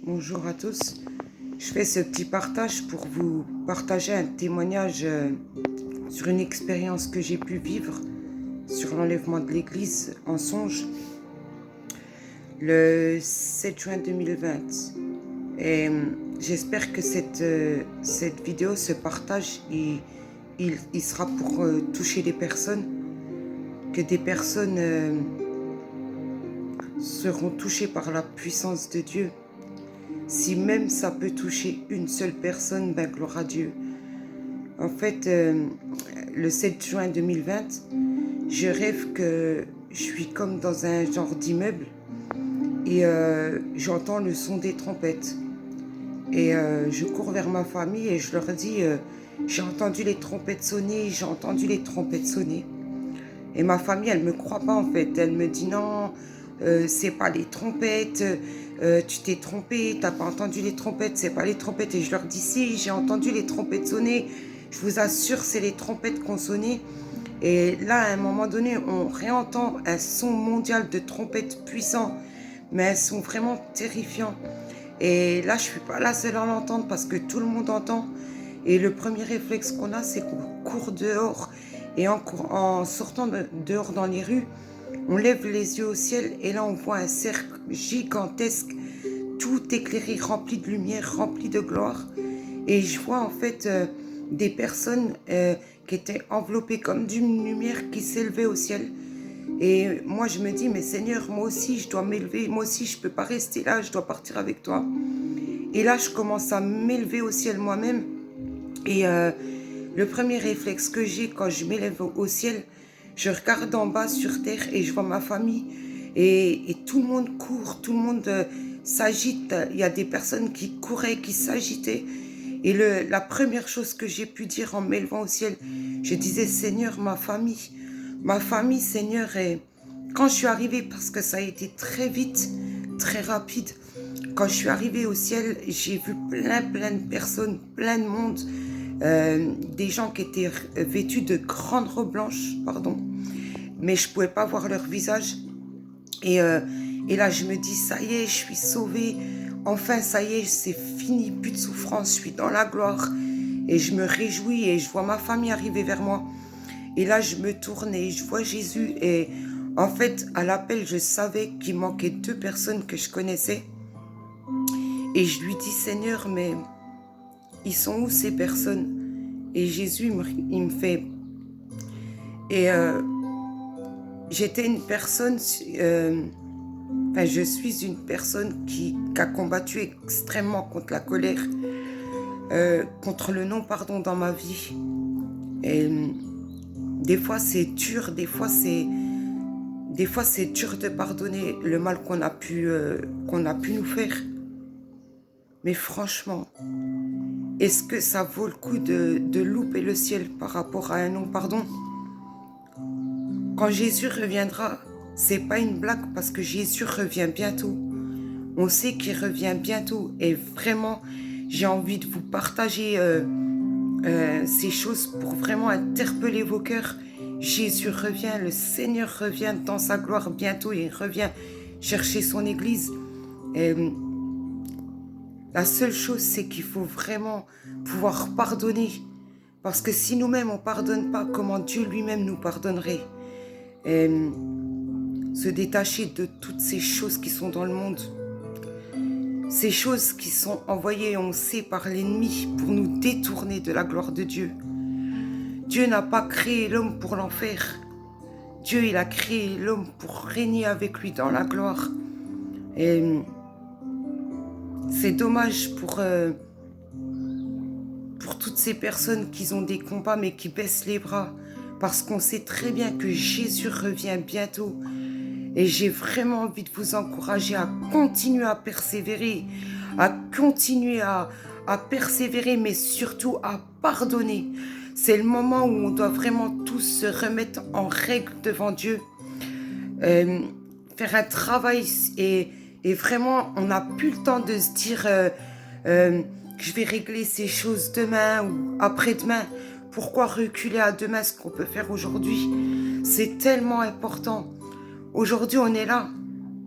Bonjour à tous. Je fais ce petit partage pour vous partager un témoignage sur une expérience que j'ai pu vivre sur l'enlèvement de l'église en Songe le 7 juin 2020. Et j'espère que cette vidéo, ce partage, il sera pour toucher des personnes, que des personnes seront touchées par la puissance de Dieu. Si même ça peut toucher une seule personne, ben gloire à Dieu. En fait, le 7 juin 2020, je rêve que je suis comme dans un genre d'immeuble et j'entends le son des trompettes. Et je cours vers ma famille et je leur dis j'ai entendu les trompettes sonner, j'ai entendu les trompettes sonner. Et ma famille, elle me croit pas en fait. Elle me dit non, c'est pas les trompettes, tu t'es trompé, t'as pas entendu les trompettes, c'est pas les trompettes. Et je leur dis si, j'ai entendu les trompettes sonner, je vous assure, c'est les trompettes qui ont sonné. Et là, à un moment donné, on réentend un son mondial de trompettes puissants, mais elles sont vraiment terrifiants. Et là, je suis pas la seule à l'entendre parce que tout le monde entend. Et le premier réflexe qu'on a, c'est qu'on court dehors. Et en sortant dehors dans les rues, on lève les yeux au ciel et là, on voit un cercle gigantesque, tout éclairé, rempli de lumière, rempli de gloire. Et je vois en fait des personnes qui étaient enveloppées comme d'une lumière qui s'élevait au ciel. Et moi, je me dis, mais Seigneur, moi aussi, je dois m'élever. Moi aussi, je ne peux pas rester là, je dois partir avec toi. Et là, je commence à m'élever au ciel moi-même. Et le premier réflexe que j'ai quand je m'élève au ciel, je regarde en bas sur terre et je vois ma famille. Et tout le monde court, tout le monde s'agite. Il y a des personnes qui couraient, qui s'agitaient. Et la première chose que j'ai pu dire en m'élevant au ciel, je disais, Seigneur, ma famille, Seigneur. Et quand je suis arrivée, parce que ça a été très vite, très rapide, quand je suis arrivée au ciel, j'ai vu plein de personnes, plein de monde, des gens qui étaient vêtus de grandes robes blanches, pardon, mais je ne pouvais pas voir leur visage. Et là, je me dis, ça y est, je suis sauvée. Enfin, ça y est, c'est fini, plus de souffrance, je suis dans la gloire. Et je me réjouis et je vois ma famille arriver vers moi. Et là, je me tourne et je vois Jésus. Et en fait, à l'appel, je savais qu'il manquait 2 personnes que je connaissais. Et je lui dis, Seigneur, mais ils sont où ces personnes? Et Jésus, il me fait... Et j'étais une personne... je suis une personne qui a combattu extrêmement contre la colère, contre le non pardon dans ma vie. Et des fois c'est dur, des fois c'est dur de pardonner le mal qu'on a pu nous faire. Mais franchement, est-ce que ça vaut le coup de louper le ciel par rapport à un non pardon? Quand Jésus reviendra, c'est pas une blague parce que Jésus revient bientôt. On sait qu'il revient bientôt et vraiment, j'ai envie de vous partager ces choses pour vraiment interpeller vos cœurs. Jésus revient, le Seigneur revient dans sa gloire bientôt et il revient chercher son église. Et la seule chose, c'est qu'il faut vraiment pouvoir pardonner. Parce que si nous-mêmes on ne pardonne pas, comment Dieu lui-même nous pardonnerait? Et se détacher de toutes ces choses qui sont dans le monde. Ces choses qui sont envoyées, on sait, par l'ennemi pour nous détourner de la gloire de Dieu. Dieu n'a pas créé l'homme pour l'enfer. Dieu, il a créé l'homme pour régner avec lui dans la gloire. Et c'est dommage pour toutes ces personnes qui ont des combats mais qui baissent les bras. Parce qu'on sait très bien que Jésus revient bientôt. Et j'ai vraiment envie de vous encourager à continuer à persévérer, à continuer à persévérer, mais surtout à pardonner. C'est le moment où on doit vraiment tous se remettre en règle devant Dieu, faire un travail et vraiment, on n'a plus le temps de se dire que je vais régler ces choses demain ou après-demain. Pourquoi reculer à demain ce qu'on peut faire aujourd'hui? C'est tellement important. Aujourd'hui, on est là,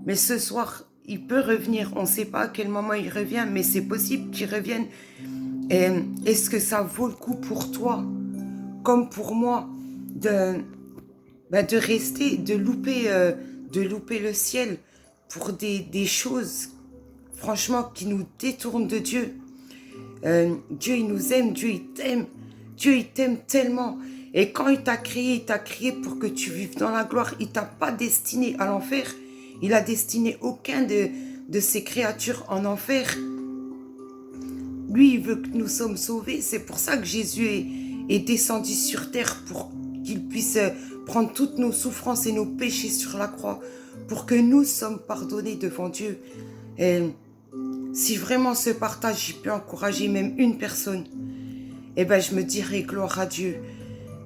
mais ce soir, il peut revenir. On ne sait pas à quel moment il revient, mais c'est possible qu'il revienne. Et est-ce que ça vaut le coup pour toi, comme pour moi, de rester, de louper le ciel pour des choses, franchement, qui nous détournent de Dieu? Dieu, il nous aime, Dieu, il t'aime. Dieu, il t'aime tellement. Et quand il t'a créé pour que tu vives dans la gloire. Il t'a pas destiné à l'enfer. Il a destiné aucun de ses créatures en enfer. Lui, il veut que nous sommes sauvés. C'est pour ça que Jésus est descendu sur terre, pour qu'il puisse prendre toutes nos souffrances et nos péchés sur la croix, pour que nous sommes pardonnés devant Dieu. Et si vraiment ce partage, il peut encourager même une personne, eh ben, je me dirais gloire à Dieu.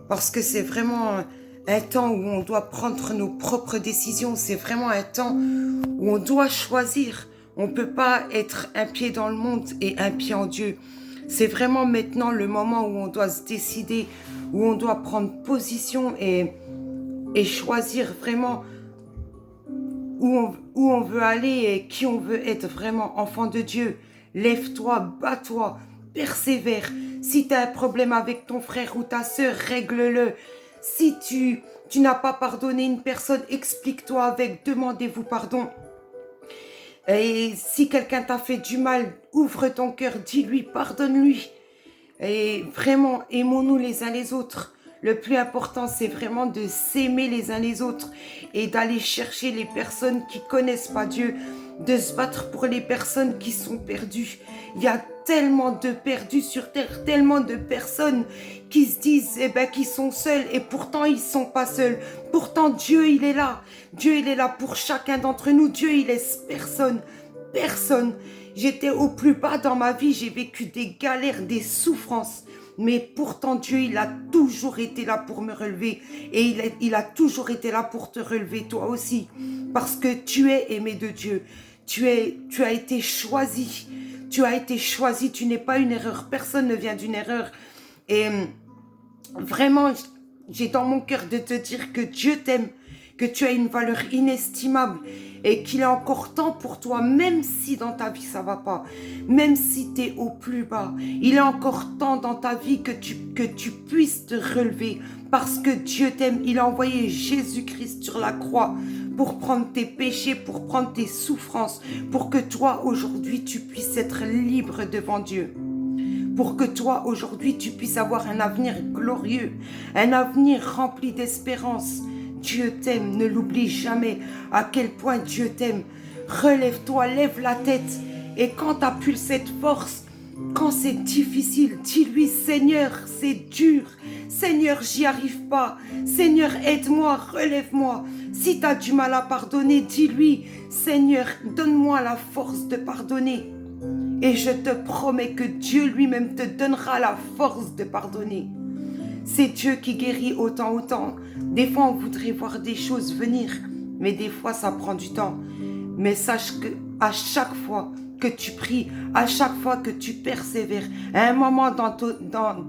Parce que c'est vraiment un temps où on doit prendre nos propres décisions. C'est vraiment un temps où on doit choisir. On ne peut pas être un pied dans le monde et un pied en Dieu. C'est vraiment maintenant le moment où on doit se décider, où on doit prendre position et choisir vraiment où on veut aller et qui on veut être vraiment, enfant de Dieu. Lève-toi, bats-toi, persévère. Si tu as un problème avec ton frère ou ta sœur, règle-le. Si tu n'as pas pardonné une personne, explique-toi avec, demandez-vous pardon. Et si quelqu'un t'a fait du mal, ouvre ton cœur, dis-lui, pardonne-lui. Et vraiment, aimons-nous les uns les autres. Le plus important, c'est vraiment de s'aimer les uns les autres et d'aller chercher les personnes qui connaissent pas Dieu, de se battre pour les personnes qui sont perdues. Il y a tellement de perdus sur terre, tellement de personnes qui se disent qu'ils sont seuls, et pourtant ils sont pas seuls. Pourtant Dieu, il est là. Dieu, il est là pour chacun d'entre nous. Dieu, il laisse personne. Personne. J'étais au plus bas dans ma vie, j'ai vécu des galères, des souffrances. Mais pourtant Dieu, il a toujours été là pour me relever. Et il a toujours été là pour te relever, toi aussi. Parce que tu es aimé de Dieu. Tu as été choisi. Tu as été choisi. Tu n'es pas une erreur. Personne ne vient d'une erreur. Et vraiment, j'ai dans mon cœur de te dire que Dieu t'aime, que tu as une valeur inestimable et qu'il est encore temps pour toi, même si dans ta vie ça va pas, même si tu es au plus bas, il est encore temps dans ta vie que tu puisses te relever, parce que Dieu t'aime. Il a envoyé Jésus-Christ sur la croix pour prendre tes péchés, pour prendre tes souffrances, pour que toi aujourd'hui tu puisses être libre devant Dieu. Pour que toi, aujourd'hui, tu puisses avoir un avenir glorieux, un avenir rempli d'espérance. Dieu t'aime, ne l'oublie jamais à quel point Dieu t'aime. Relève-toi, lève la tête. Et quand tu n'as plus cette force, quand c'est difficile, dis-lui, Seigneur, c'est dur. Seigneur, j'y arrive pas. Seigneur, aide-moi, relève-moi. Si tu as du mal à pardonner, dis-lui, Seigneur, donne-moi la force de pardonner. Et je te promets que Dieu lui-même te donnera la force de pardonner. C'est Dieu qui guérit autant. Des fois, on voudrait voir des choses venir, mais des fois, ça prend du temps. Mais sache que à chaque fois que tu pries, à chaque fois que tu persévères, à un moment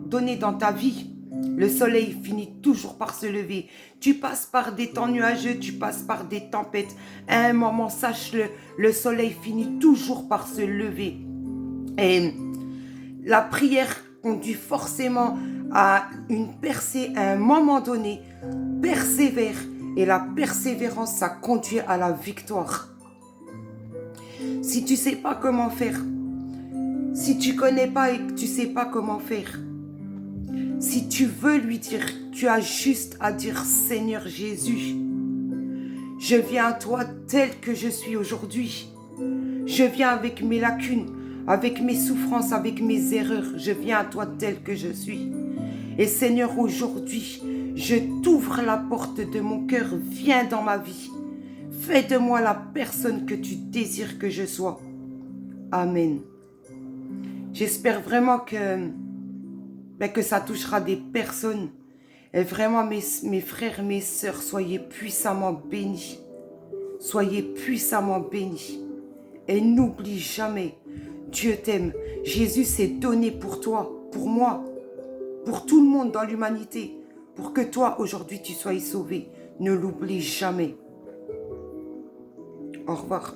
donné dans ta vie, le soleil finit toujours par se lever. Tu passes par des temps nuageux, tu passes par des tempêtes. À un moment, sache-le, le soleil finit toujours par se lever. Et la prière conduit forcément à une percée à un moment donné. Persévère. Et la persévérance, ça conduit à la victoire. Si tu ne sais pas comment faire, si tu ne connais pas et que tu ne sais pas comment faire, si tu veux lui dire, tu as juste à dire, Seigneur Jésus, je viens à toi tel que je suis aujourd'hui. Je viens avec mes lacunes, avec mes souffrances, avec mes erreurs. Je viens à toi tel que je suis. Et Seigneur, aujourd'hui, je t'ouvre la porte de mon cœur. Viens dans ma vie. Fais de moi la personne que tu désires que je sois. Amen. J'espère vraiment que ça touchera des personnes. Et vraiment, mes frères, mes sœurs, soyez puissamment bénis. Soyez puissamment bénis. Et n'oublie jamais, Dieu t'aime. Jésus s'est donné pour toi, pour moi, pour tout le monde dans l'humanité, pour que toi, aujourd'hui, tu sois sauvé. Ne l'oublie jamais. Au revoir.